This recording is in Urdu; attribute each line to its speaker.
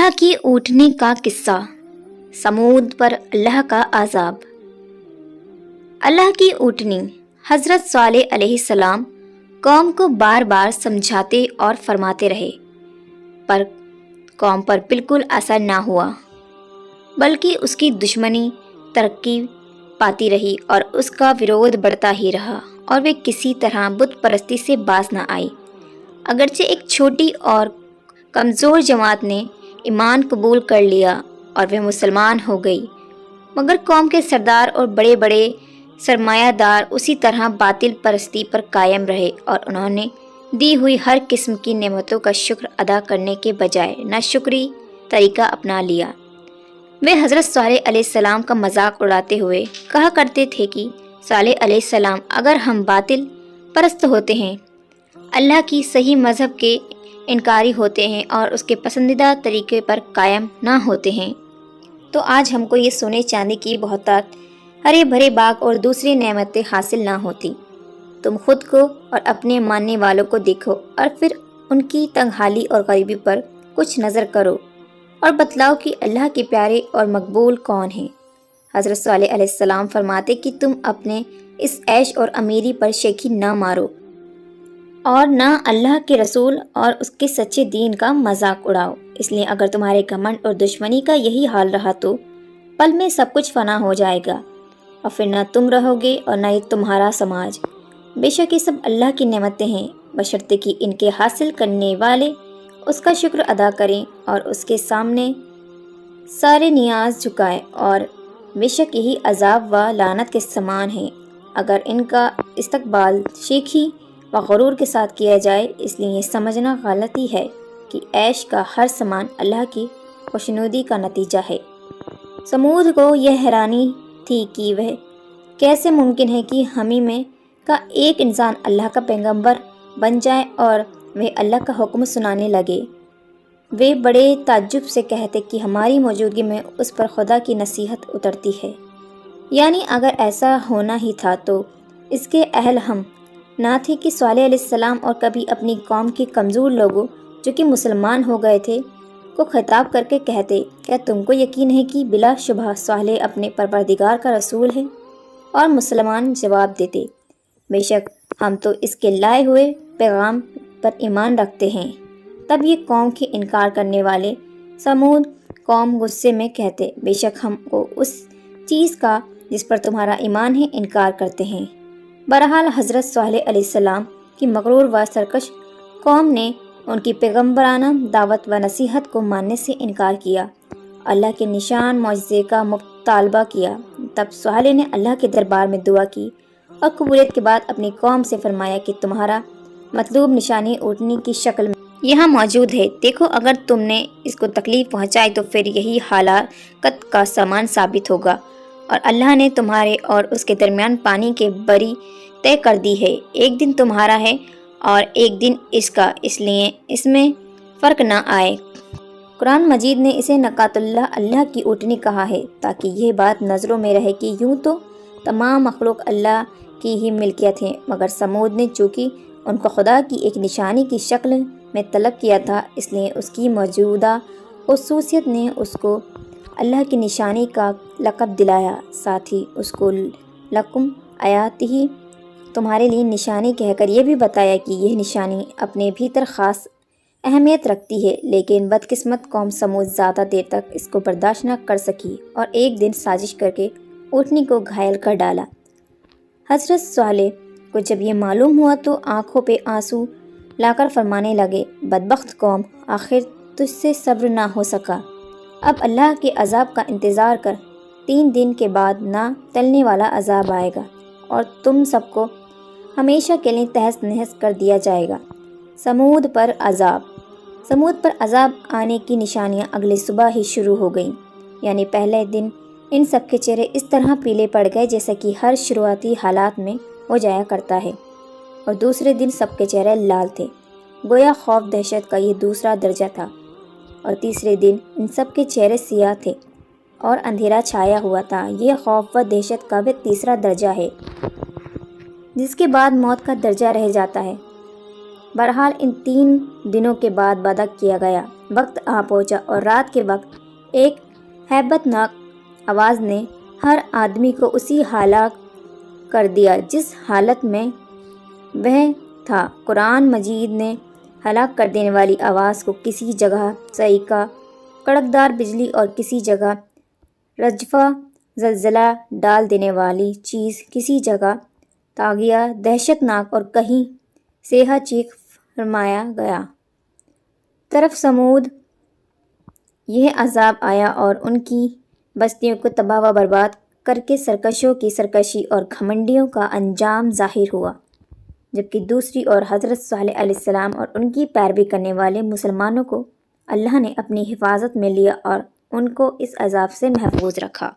Speaker 1: اللہ کی اونٹنی کا قصہ، سمود پر اللہ کا عذاب۔ اللہ کی اونٹنی حضرت صالح علیہ السلام قوم کو بار بار سمجھاتے اور فرماتے رہے، پر قوم پر بالکل اثر نہ ہوا، بلکہ اس کی دشمنی ترقی پاتی رہی اور اس کا ویرودھ بڑھتا ہی رہا، اور وہ کسی طرح بت پرستی سے باز نہ آئی۔ اگرچہ ایک چھوٹی اور کمزور جماعت نے ایمان قبول کر لیا اور وہ مسلمان ہو گئی، مگر قوم کے سردار اور بڑے بڑے سرمایہ دار اسی طرح باطل پرستی پر قائم رہے، اور انہوں نے دی ہوئی ہر قسم کی نعمتوں کا شکر ادا کرنے کے بجائے ناشکری طریقہ اپنا لیا۔ وہ حضرت صالح علیہ السلام کا مذاق اڑاتے ہوئے کہا کرتے تھے کہ صالح علیہ السلام، اگر ہم باطل پرست ہوتے ہیں، اللہ کی صحیح مذہب کے انکاری ہوتے ہیں اور اس کے پسندیدہ طریقے پر قائم نہ ہوتے ہیں، تو آج ہم کو یہ سونے چاندی کی بہتات، ہرے بھرے باغ اور دوسری نعمتیں حاصل نہ ہوتی۔ تم خود کو اور اپنے ماننے والوں کو دیکھو اور پھر ان کی تنگحالی اور غریبی پر کچھ نظر کرو اور بتلاؤ کہ اللہ کے پیارے اور مقبول کون ہیں۔ حضرت صالح علیہ السلام فرماتے کہ تم اپنے اس عیش اور امیری پر شیخی نہ مارو اور نہ اللہ کے رسول اور اس کے سچے دین کا مذاق اڑاؤ، اس لیے اگر تمہارے گھمنڈ اور دشمنی کا یہی حال رہا تو پل میں سب کچھ فنا ہو جائے گا، اور پھر نہ تم رہو گے اور نہ ہی تمہارا سماج۔ بے شک یہ سب اللہ کی نعمتیں ہیں، بشرطے کہ ان کے حاصل کرنے والے اس کا شکر ادا کریں اور اس کے سامنے سارے نیاز جھکائیں، اور بے شک یہی عذاب و لعنت کے سامان ہے اگر ان کا استقبال شیخی و غرور کے ساتھ کیا جائے۔ اس لیے یہ سمجھنا غلطی ہے کہ عیش کا ہر سامان اللہ کی خوشنودی کا نتیجہ ہے۔ سمود کو یہ حیرانی تھی کہ وہ کیسے ممکن ہے کہ ہمیں میں کا ایک انسان اللہ کا پیغمبر بن جائے اور وہ اللہ کا حکم سنانے لگے۔ وہ بڑے تعجب سے کہتے کہ ہماری موجودگی میں اس پر خدا کی نصیحت اترتی ہے، یعنی اگر ایسا ہونا ہی تھا تو اس کے اہل ہم نہ تھے کہ صالح علیہ السلام اور کبھی اپنی قوم کے کمزور لوگوں جو کہ مسلمان ہو گئے تھے کو خطاب کر کے کہتے، کیا تم کو یقین ہے کہ بلا شبہ صالح اپنے پروردگار کا رسول ہے؟ اور مسلمان جواب دیتے، بے شک ہم تو اس کے لائے ہوئے پیغام پر ایمان رکھتے ہیں۔ تب یہ قوم کے انکار کرنے والے سمود قوم غصے میں کہتے، بے شک ہم کو اس چیز کا جس پر تمہارا ایمان ہے انکار کرتے ہیں۔ بہرحال حضرت صالح علیہ السلام کی مغرور و سرکش قوم نے ان کی پیغمبرانہ دعوت و نصیحت کو ماننے سے انکار کیا، اللہ کے نشان معجزے کا مطالبہ کیا۔ تب صالح نے اللہ کے دربار میں دعا کی اور قبولیت کے بعد اپنی قوم سے فرمایا کہ تمہارا مطلوب نشانی اونٹنی کی شکل میں یہاں موجود ہے، دیکھو اگر تم نے اس کو تکلیف پہنچائی تو پھر یہی ہلاکت کا سامان ثابت ہوگا، اور اللہ نے تمہارے اور اس کے درمیان پانی کے بری طے کر دی ہے، ایک دن تمہارا ہے اور ایک دن اس کا، اس لیے اس میں فرق نہ آئے۔ قرآن مجید نے اسے ناقۃ اللہ کی اونٹنی کہا ہے تاکہ یہ بات نظروں میں رہے کہ یوں تو تمام مخلوق اللہ کی ہی ملکیت ہے، مگر سمود نے چونکہ ان کو خدا کی ایک نشانی کی شکل میں طلب کیا تھا، اس لیے اس کی موجودہ خصوصیت نے اس کو اللہ کی نشانی کا لقب دلایا، ساتھ ہی اس کو لکم آیاتہ تمہارے لیے نشانی کہہ کر یہ بھی بتایا کہ یہ نشانی اپنے بھیتر خاص اہمیت رکھتی ہے۔ لیکن بدقسمت قوم سمود زیادہ دیر تک اس کو برداشت نہ کر سکی اور ایک دن سازش کر کے اونٹنی کو گھائل کر ڈالا۔ حضرت صالح کو جب یہ معلوم ہوا تو آنکھوں پہ آنسو لا کر فرمانے لگے، بدبخت قوم، آخر تجھ سے صبر نہ ہو سکا، اب اللہ کے عذاب کا انتظار کر، 3 دن کے بعد نہ ٹلنے والا عذاب آئے گا اور تم سب کو ہمیشہ کے لیے تہس نہس کر دیا جائے گا۔ سمود پر عذاب آنے کی نشانیاں اگلی صبح ہی شروع ہو گئیں، یعنی پہلے دن ان سب کے چہرے اس طرح پیلے پڑ گئے جیسا کہ ہر شروعاتی حالات میں ہو جایا کرتا ہے، اور دوسرے دن سب کے چہرے لال تھے، گویا خوف دہشت کا یہ دوسرا درجہ تھا، اور تیسرے دن ان سب کے چہرے سیاہ تھے اور اندھیرا چھایا ہوا تھا، یہ خوف و دہشت کا بھی تیسرا درجہ ہے جس کے بعد موت کا درجہ رہ جاتا ہے۔ بہرحال ان 3 دنوں کے بعد بدک کیا گیا وقت آ پہنچا اور رات کے وقت ایک ہیبت ناک آواز نے ہر آدمی کو اسی ہلاک کر دیا جس حالت میں وہ تھا۔ قرآن مجید نے ہلاک کر دینے والی آواز کو کسی جگہ صاعقہ کڑکدار بجلی اور کسی جگہ رجفہ زلزلہ ڈال دینے والی چیز، کسی جگہ طاغیہ دہشت ناک اور کہیں صیحہ چیخ فرمایا گیا۔ طرف سمود یہ عذاب آیا اور ان کی بستیوں کو تباہ و برباد کر کے سرکشوں کی سرکشی اور گھمنڈیوں کا انجام ظاہر ہوا، جبکہ دوسری اور حضرت صالح علیہ السلام اور ان کی پیروی کرنے والے مسلمانوں کو اللہ نے اپنی حفاظت میں لیا اور ان کو اس عذاب سے محفوظ رکھا۔